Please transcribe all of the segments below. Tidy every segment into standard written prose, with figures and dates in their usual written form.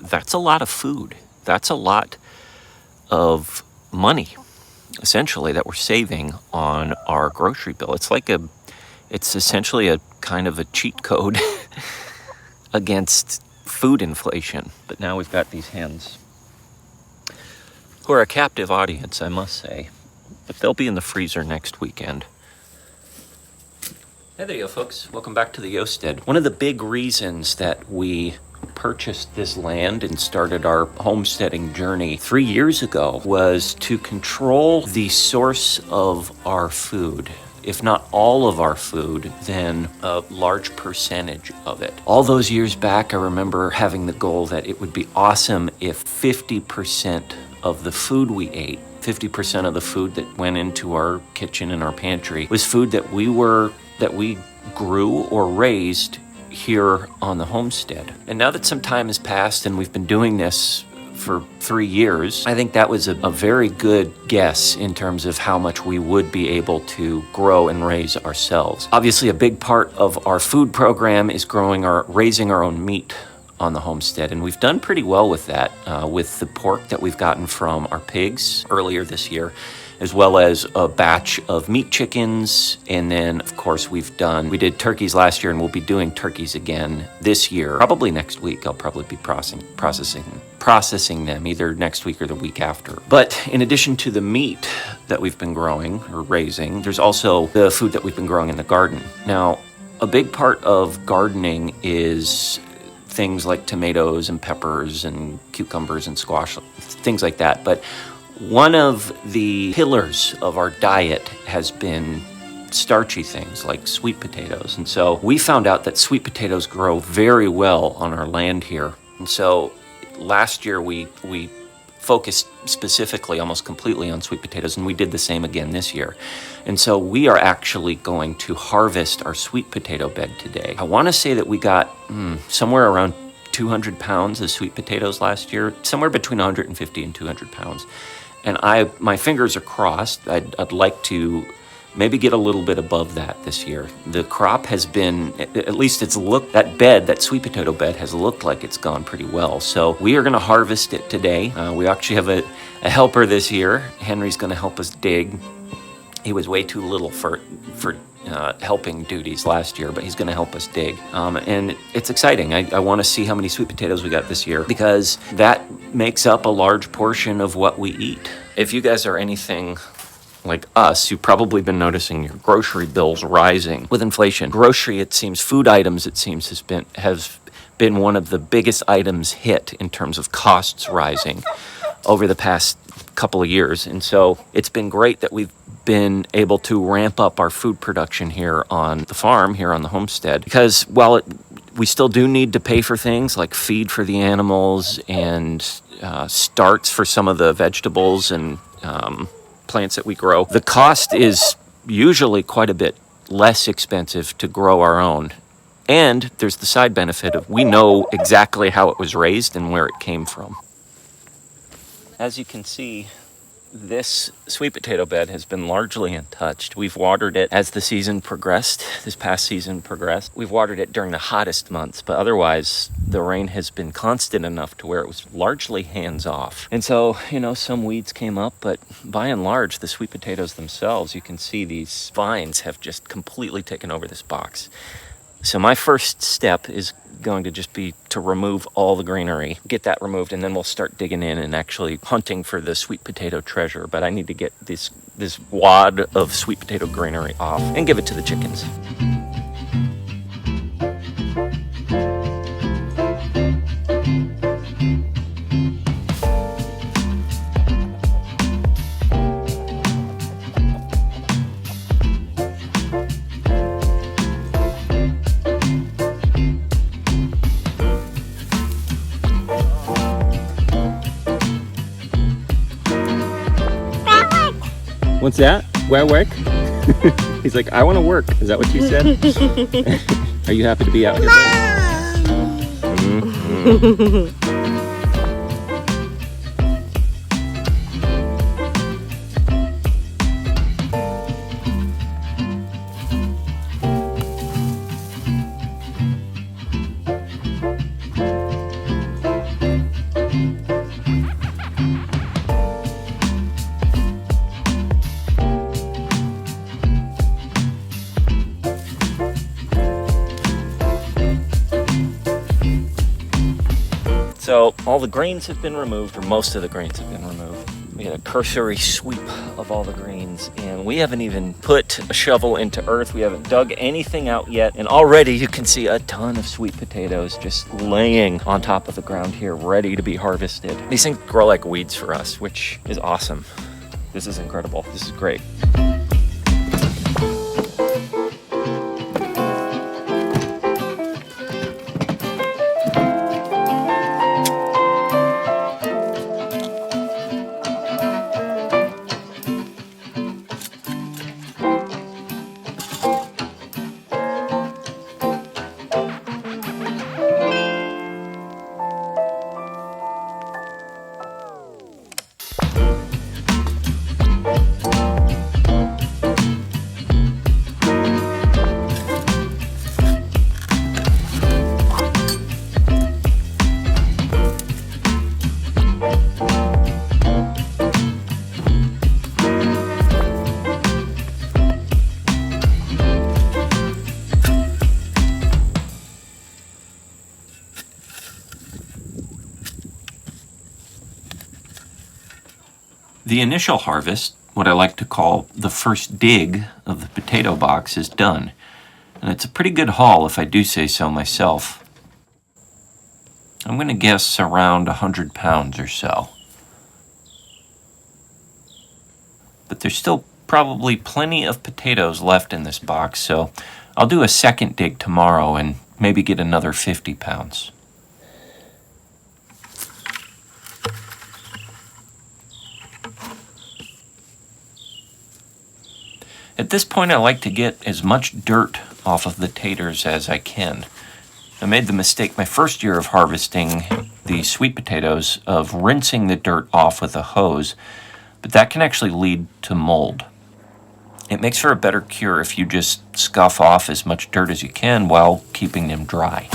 That's a lot of food. That's a lot of money, essentially, that we're saving on our grocery bill. It's essentially a kind of a cheat code against food inflation. But now we've got these hens, who are a captive audience, I must say. But they'll be in the freezer next weekend. Hey there, yo folks. Welcome back to the Homestead. One of the big reasons that we purchased this land and started our homesteading journey 3 years ago was to control the source of our food. If not all of our food, then a large percentage of it. All those years back, I remember having the goal that it would be awesome if 50% of the food we ate, 50% of the food that went into our kitchen and our pantry, was food that we grew or raised here on the homestead. And now that some time has passed and we've been doing this for 3 years, I think that was a very good guess in terms of how much we would be able to grow and raise ourselves. Obviously, a big part of our food program is raising our own meat on the homestead, and we've done pretty well with that, with the pork that we've gotten from our pigs earlier this year, as well as a batch of meat chickens. And then, of course, we did turkeys last year, and we'll be doing turkeys again this year. Probably next week. I'll probably be processing them either next week or the week after. But in addition to the meat that we've been growing or raising, there's also the food that we've been growing in the garden. Now, a big part of gardening is things like tomatoes and peppers and cucumbers and squash, things like that. But one of the pillars of our diet has been starchy things like sweet potatoes. And so we found out that sweet potatoes grow very well on our land here. And so last year we focused specifically almost completely on sweet potatoes, and we did the same again this year. And so we are actually going to harvest our sweet potato bed today. I want to say that we got somewhere around 200 pounds of sweet potatoes last year, somewhere between 150 and 200 pounds. And my fingers are crossed. I'd like to maybe get a little bit above that this year. The crop has been, at least that sweet potato bed has looked like it's gone pretty well. So we are going to harvest it today. We actually have a helper this year. Henry's going to help us dig. He was way too little for helping duties last year, but he's going to help us dig. And it's exciting. I want to see how many sweet potatoes we got this year, because that makes up a large portion of what we eat. If you guys are anything like us, you've probably been noticing your grocery bills rising with inflation. Food items, it seems, has been one of the biggest items hit in terms of costs rising over the past couple of years. And so it's been great that we've been able to ramp up our food production here on the farm, here on the homestead, because while we still do need to pay for things like feed for the animals and starts for some of the vegetables and plants that we grow, the cost is usually quite a bit less expensive to grow our own. And there's the side benefit of we know exactly how it was raised and where it came from. As you can see, this sweet potato bed has been largely untouched. We've watered it as the season progressed, this past season progressed. We've watered it during the hottest months, but otherwise the rain has been constant enough to where it was largely hands-off. And so, some weeds came up, but by and large, the sweet potatoes themselves, you can see these vines have just completely taken over this box. So my first step is going to just be to remove all the greenery, get that removed, and then we'll start digging in and actually hunting for the sweet potato treasure. But I need to get this wad of sweet potato greenery off and give it to the chickens. What's that? Where work? He's like, I want to work. Is that what you said? Are you happy to be out here? Mm-hmm. So all the greens have been removed, or most of the greens have been removed. We had a cursory sweep of all the greens, and we haven't even put a shovel into earth. We haven't dug anything out yet, and already you can see a ton of sweet potatoes just laying on top of the ground here, ready to be harvested. These things grow like weeds for us, which is awesome. This is incredible. This is great. The initial harvest, what I like to call the first dig of the potato box, is done. And it's a pretty good haul, if I do say so myself. I'm going to guess around 100 pounds or so. But there's still probably plenty of potatoes left in this box, so I'll do a second dig tomorrow and maybe get another 50 pounds. At this point, I like to get as much dirt off of the taters as I can. I made the mistake my first year of harvesting the sweet potatoes of rinsing the dirt off with a hose, but that can actually lead to mold. It makes for a better cure if you just scuff off as much dirt as you can while keeping them dry.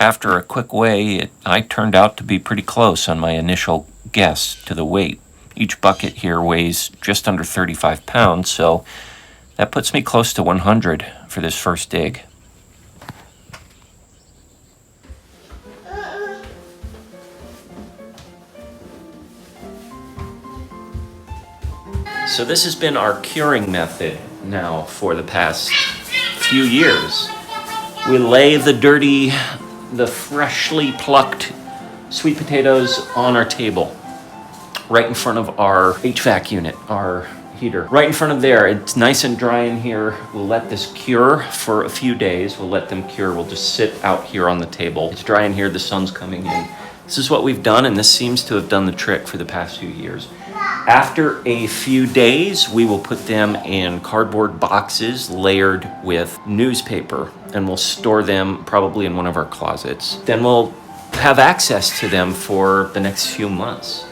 After a quick weigh, I turned out to be pretty close on my initial guess to the weight. Each bucket here weighs just under 35 pounds, so that puts me close to 100 for this first dig. So this has been our curing method now for the past few years. We lay the freshly plucked sweet potatoes on our table, right in front of our HVAC unit, our heater. Right in front of there, it's nice and dry in here. We'll let this cure for a few days. We'll let them cure. We'll just sit out here on the table. It's dry in here, the sun's coming in. This is what we've done, and this seems to have done the trick for the past few years. After a few days, we will put them in cardboard boxes layered with newspaper, and we'll store them probably in one of our closets. Then we'll have access to them for the next few months.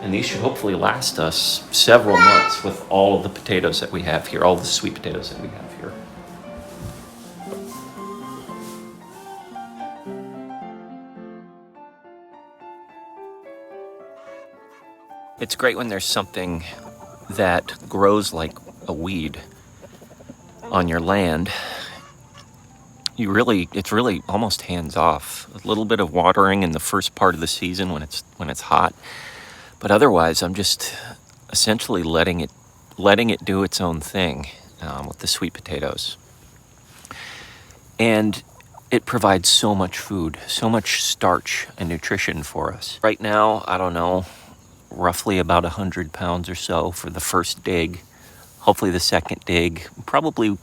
And these should hopefully last us several months with all of the potatoes that we have here, all the sweet potatoes that we have here. It's great when there's something that grows like a weed on your land. It's really almost hands off. A little bit of watering in the first part of the season when it's hot, but otherwise I'm just essentially letting it do its own thing with the sweet potatoes. And it provides so much food, so much starch and nutrition for us. Right now, I don't know, roughly about 100 pounds or so for the first dig. Hopefully the second dig, probably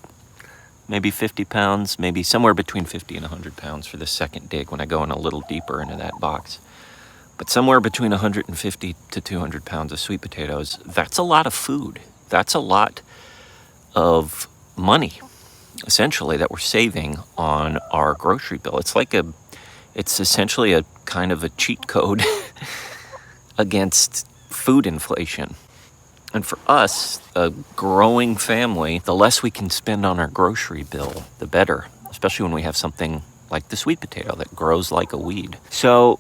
maybe 50 pounds, maybe somewhere between 50 and 100 pounds for the second dig when I go in a little deeper into that box. But somewhere between 150 to 200 pounds of sweet potatoes, that's a lot of food. That's a lot of money, essentially, that we're saving on our grocery bill. It's essentially kind of a cheat code against food inflation. And for us, a growing family, the less we can spend on our grocery bill, the better, especially when we have something like the sweet potato that grows like a weed. So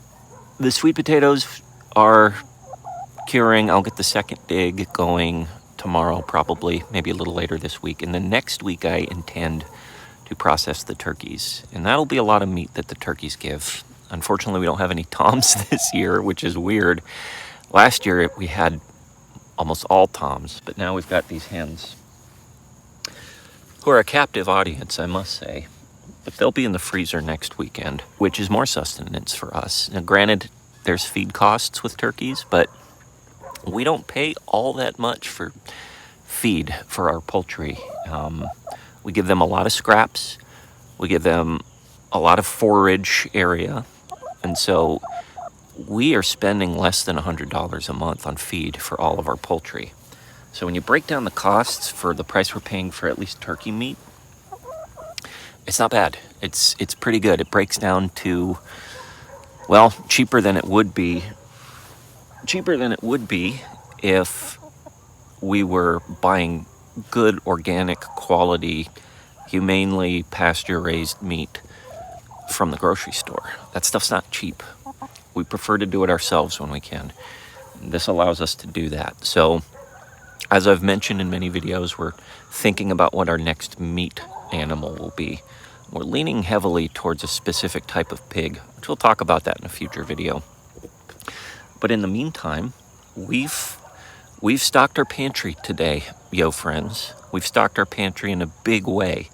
the sweet potatoes are curing. I'll get the second dig going tomorrow, probably, maybe a little later this week. And then next week, I intend to process the turkeys. And that'll be a lot of meat that the turkeys give. Unfortunately, we don't have any toms this year, which is weird. Last year, we had almost all toms, but now we've got these hens who are a captive audience, I must say. But they'll be in the freezer next weekend, which is more sustenance for us. Now, granted, there's feed costs with turkeys, but we don't pay all that much for feed for our poultry. We give them a lot of scraps. We give them a lot of forage area. And so we are spending less than $100 a month on feed for all of our poultry. So when you break down the costs for the price we're paying for at least turkey meat, it's not bad. It's pretty good. It breaks down to, well, cheaper than it would be if we were buying good, organic, quality, humanely pasture-raised meat from the grocery store. That stuff's not cheap. We prefer to do it ourselves when we can. This allows us to do that. So, as I've mentioned in many videos, we're thinking about what our next meat animal will be. We're leaning heavily towards a specific type of pig, which we'll talk about that in a future video. But in the meantime, we've stocked our pantry today, yo friends. We've stocked our pantry in a big way.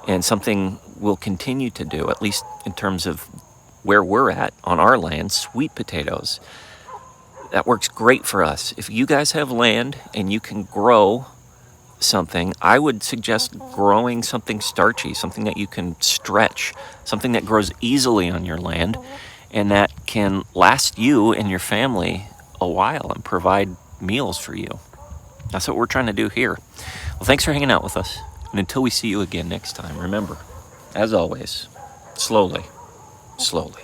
And something we'll continue to do, at least in terms of where we're at on our land, sweet potatoes. That works great for us. If you guys have land and you can grow something, I would suggest growing something starchy, something that you can stretch, something that grows easily on your land and that can last you and your family a while and provide meals for you. That's what we're trying to do here. Well, thanks for hanging out with us. And until we see you again next time, remember, as always, slowly, slowly.